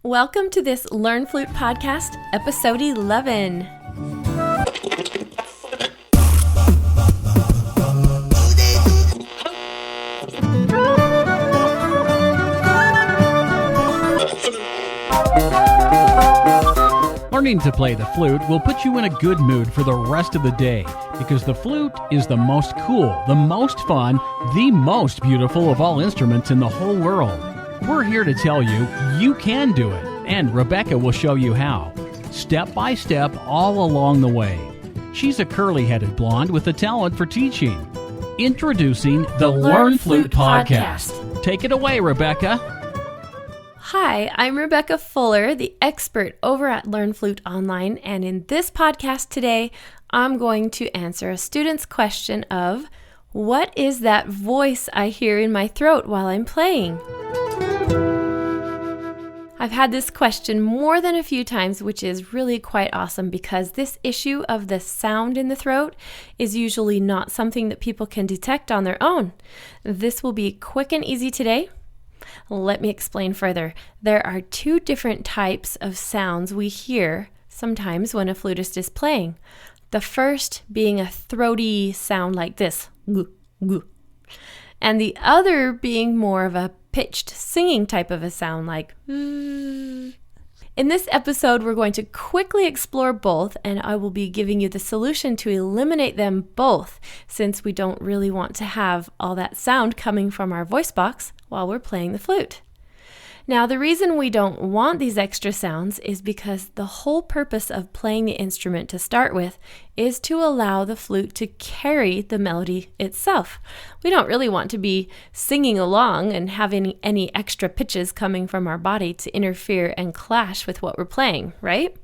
Welcome to this Learn Flute podcast, episode 11. Learning to play the flute will put you in a good mood for the rest of the day because the flute is the most cool, the most fun, the most beautiful of all instruments in the whole world. We're here to tell you you can do it, and Rebecca will show you how, step by step all along the way. She's a curly-headed blonde with a talent for teaching. Introducing the Learn Flute podcast. Take it away, Rebecca. Hi, I'm Rebecca Fuller, the expert over at Learn Flute Online, and in this podcast today, I'm going to answer a student's question of, what is that voice I hear in my throat while I'm playing? I've had this question more than a few times, which is really quite awesome because this issue of the sound in the throat is usually not something that people can detect on their own. This will be quick and easy today. Let me explain further. There are two different types of sounds we hear sometimes when a flutist is playing. The first being a throaty sound like this, gu, gu. And the other being more of a pitched singing type of a sound like In this episode, we're going to quickly explore both, and I will be giving you the solution to eliminate them both, since we don't really want to have all that sound coming from our voice box while we're playing the flute. Now, the reason we don't want these extra sounds is because the whole purpose of playing the instrument to start with is to allow the flute to carry the melody itself. We don't really want to be singing along and having any extra pitches coming from our body to interfere and clash with what we're playing, right?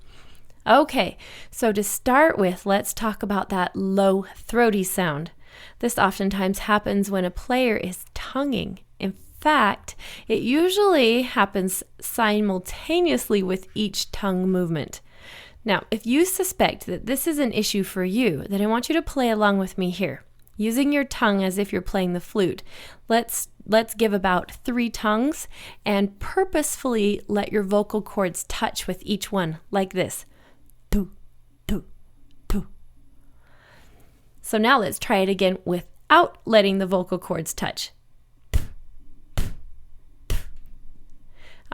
Okay, so to start with, let's talk about that low, throaty sound. This oftentimes happens when a player is tonguing. In fact, it usually happens simultaneously with each tongue movement. Now, if you suspect that this is an issue for you, then I want you to play along with me here. Using your tongue as if you're playing the flute, let's give about 3 tongues and purposefully let your vocal cords touch with each one, like this. Tu, tu, tu. So now let's try it again without letting the vocal cords touch.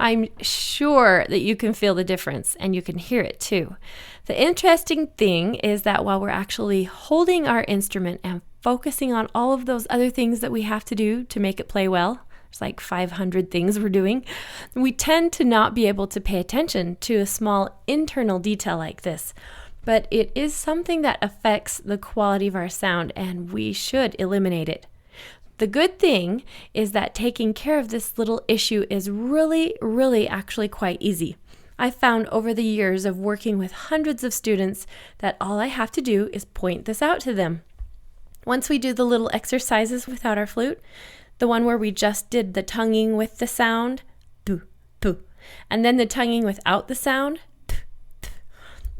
I'm sure that you can feel the difference and you can hear it too. The interesting thing is that while we're actually holding our instrument and focusing on all of those other things that we have to do to make it play well, there's like 500 things we're doing, we tend to not be able to pay attention to a small internal detail like this. But it is something that affects the quality of our sound, and we should eliminate it. The good thing is that taking care of this little issue is really actually quite easy. I've found over the years of working with hundreds of students that all I have to do is point this out to them. Once we do the little exercises without our flute, the one where we just did the tonguing with the sound, tu, tu, and then the tonguing without the sound, tu, tu,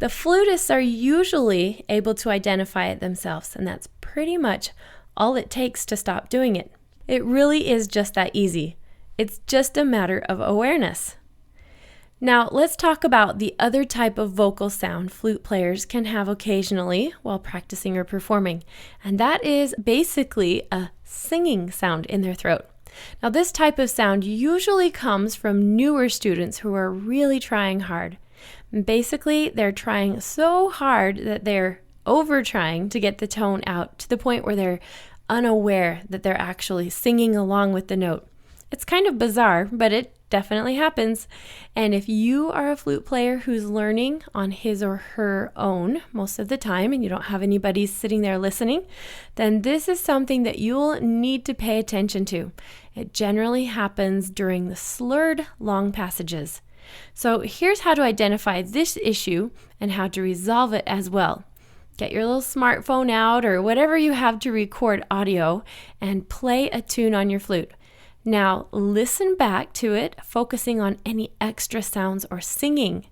the flutists are usually able to identify it themselves, and that's pretty much all it takes to stop doing it. It really is just that easy. It's just a matter of awareness. Now, let's talk about the other type of vocal sound flute players can have occasionally while practicing or performing, and that is basically a singing sound in their throat. Now, this type of sound usually comes from newer students who are really trying hard. Basically, they're trying so hard that they're over-trying to get the tone out to the point where they're unaware that they're actually singing along with the note. It's kind of bizarre, but it definitely happens. And if you are a flute player who's learning on his or her own most of the time and you don't have anybody sitting there listening, then this is something that you'll need to pay attention to. It generally happens during the slurred long passages. So here's how to identify this issue and how to resolve it as well. Get your little smartphone out or whatever you have to record audio and play a tune on your flute. Now listen back to it, focusing on any extra sounds or singing.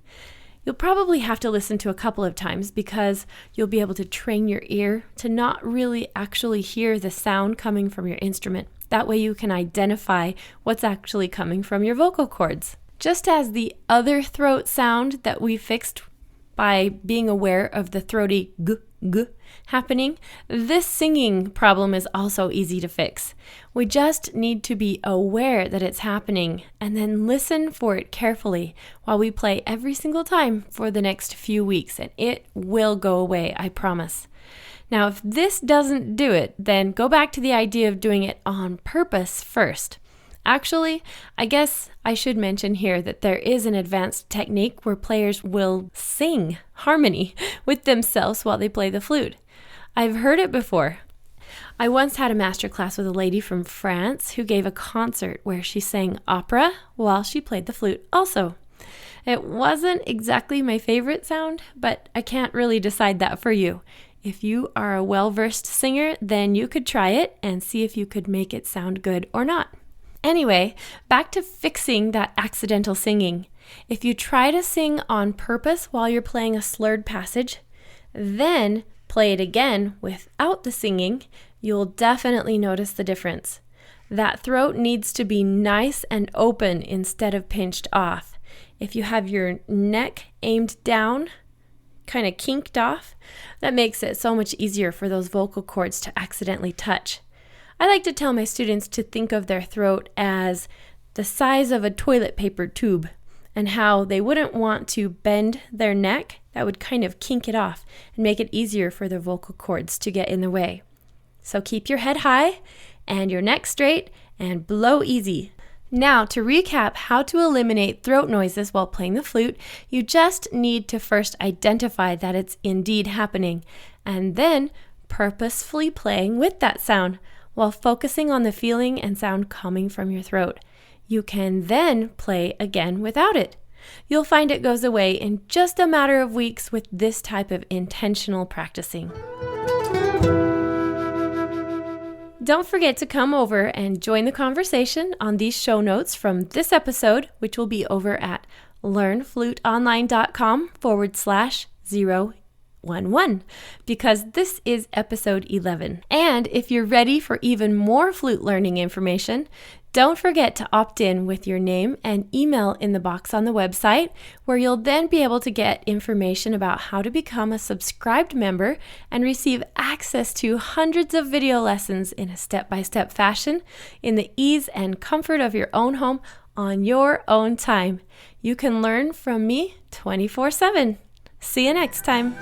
You'll probably have to listen to a couple of times because you'll be able to train your ear to not really actually hear the sound coming from your instrument. That way you can identify what's actually coming from your vocal cords. Just as the other throat sound that we fixed by being aware of the throaty g, g happening, this singing problem is also easy to fix. We just need to be aware that it's happening and then listen for it carefully while we play every single time for the next few weeks, and it will go away, I promise. Now, if this doesn't do it, then go back to the idea of doing it on purpose first. Actually, I guess I should mention here that there is an advanced technique where players will sing harmony with themselves while they play the flute. I've heard it before. I once had a master class with a lady from France who gave a concert where she sang opera while she played the flute also. It wasn't exactly my favorite sound, but I can't really decide that for you. If you are a well-versed singer, then you could try it and see if you could make it sound good or not. Anyway, back to fixing that accidental singing. If you try to sing on purpose while you're playing a slurred passage, then play it again without the singing, you'll definitely notice the difference. That throat needs to be nice and open instead of pinched off. If you have your neck aimed down, kind of kinked off, that makes it so much easier for those vocal cords to accidentally touch. I like to tell my students to think of their throat as the size of a toilet paper tube and how they wouldn't want to bend their neck. That would kind of kink it off and make it easier for their vocal cords to get in the way. So keep your head high and your neck straight and blow easy. Now, to recap how to eliminate throat noises while playing the flute, you just need to first identify that it's indeed happening and then purposefully playing with that sound while focusing on the feeling and sound coming from your throat. You can then play again without it. You'll find it goes away in just a matter of weeks with this type of intentional practicing. Don't forget to come over and join the conversation on these show notes from this episode, which will be over at learnfluteonline.com/011, because this is episode 11. And if you're ready for even more flute learning information, don't forget to opt in with your name and email in the box on the website, where you'll then be able to get information about how to become a subscribed member and receive access to hundreds of video lessons in a step-by-step fashion in the ease and comfort of your own home on your own time. You can learn from me 24/7. See you next time.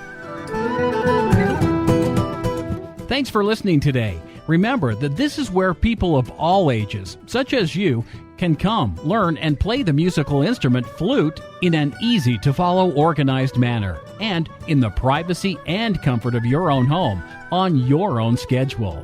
Thanks for listening today. Remember that this is where people of all ages, such as you, can come, learn, and play the musical instrument flute in an easy-to-follow, organized manner, and in the privacy and comfort of your own home, on your own schedule.